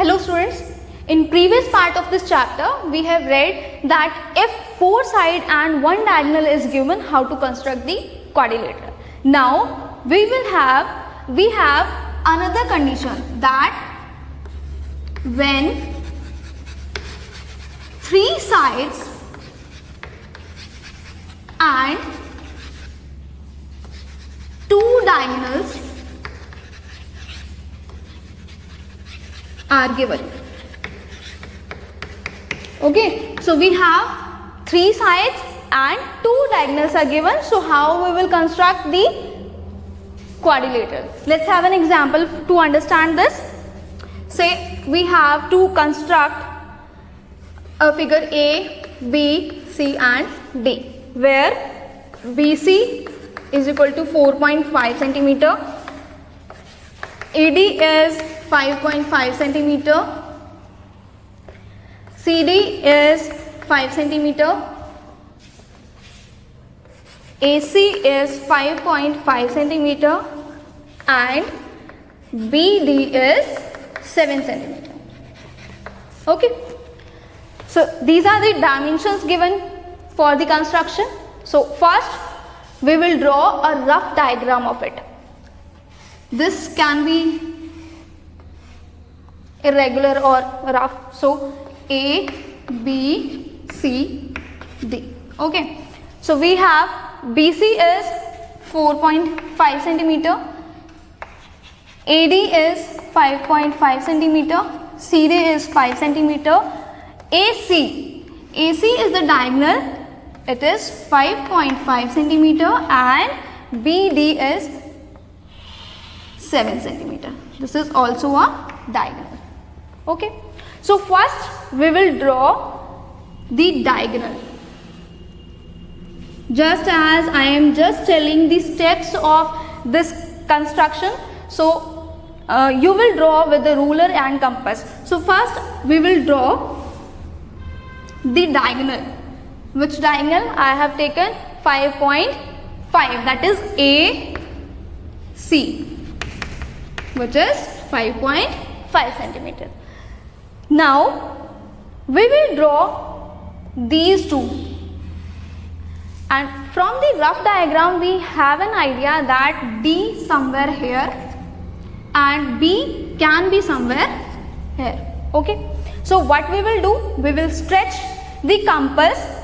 Hello students, in previous part of this chapter we have read that if 4 side and 1 diagonal is given, how to construct the quadrilateral. Now we have another condition, that when 3 sides and 2 diagonals are given. Okay, so we have 3 sides and 2 diagonals are given. So how we will construct the quadrilateral? Let's have an example to understand this. Say we have to construct a figure A, B, C and D, where BC is equal to 4.5 centimeter, AD is 5.5 centimeter, CD is 5 centimeter, AC is 5.5 centimeter and BD is 7 centimeter. Okay, so these are the dimensions given for the construction. So first we will draw a rough diagram of it. This can be irregular or rough. So A, B, C, D. Okay. So we have BC is 4.5 centimeter, AD is 5.5 centimeter, CD is 5 centimeter, AC is the diagonal. It is 5.5 centimeter and BD is 7 centimeter. This is also a diagonal. Okay. So first we will draw the diagonal. Just as I am just telling the steps of this construction, so you will draw with the ruler and compass. So first we will draw the diagonal. Which diagonal? I have taken 5.5, that is AC, which is 5.5 centimeter. Now we will draw these two, and from the rough diagram we have an idea that D somewhere here and B can be somewhere here. Okay, so what we will do, we will stretch the compass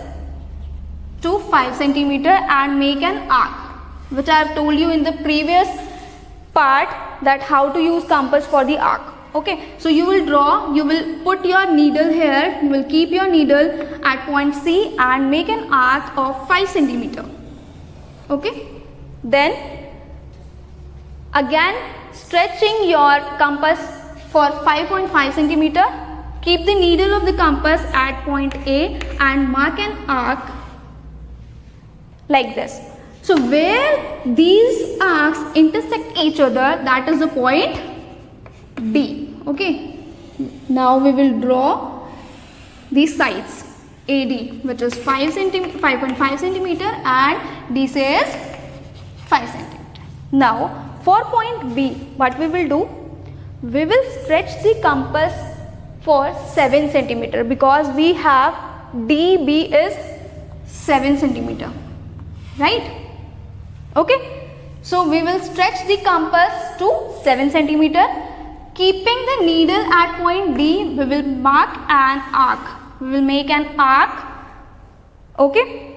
to 5 centimeter and make an arc, which I have told you in the previous part that how to use compass for the arc. Okay, so you will draw, you will put your needle here, you will keep your needle at point C and make an arc of 5 centimeter. Okay, then again stretching your compass for 5.5 centimeter, keep the needle of the compass at point A and mark an arc like this. So where these arcs intersect each other, that is the point D. Okay, now we will draw the sides. AD, which is 5.5 centimeter and DC is 5 centimeter. Now for point B, what we will do, we will stretch the compass for 7 centimeter because we have DB is 7 centimeter, right? Okay, so we will stretch the compass to 7 centimeter. Keeping the needle at point D, we will mark an arc. We will make an arc. Okay.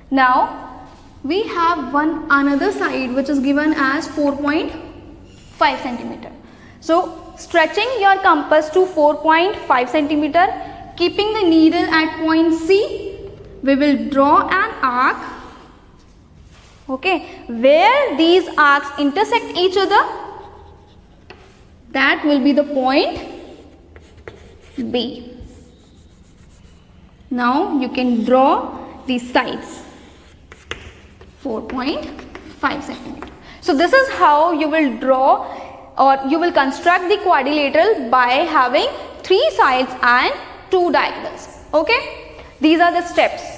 Now we have another side which is given as 4.5 centimeter. So stretching your compass to 4.5 centimeter, keeping the needle at point C, we will draw an arc. Okay, where these arcs intersect each other, that will be the point B. Now you can draw the sides, 4.5 centimeter. So this is how you will draw or you will construct the quadrilateral by having 3 sides and 2 diagonals. Okay, these are the steps.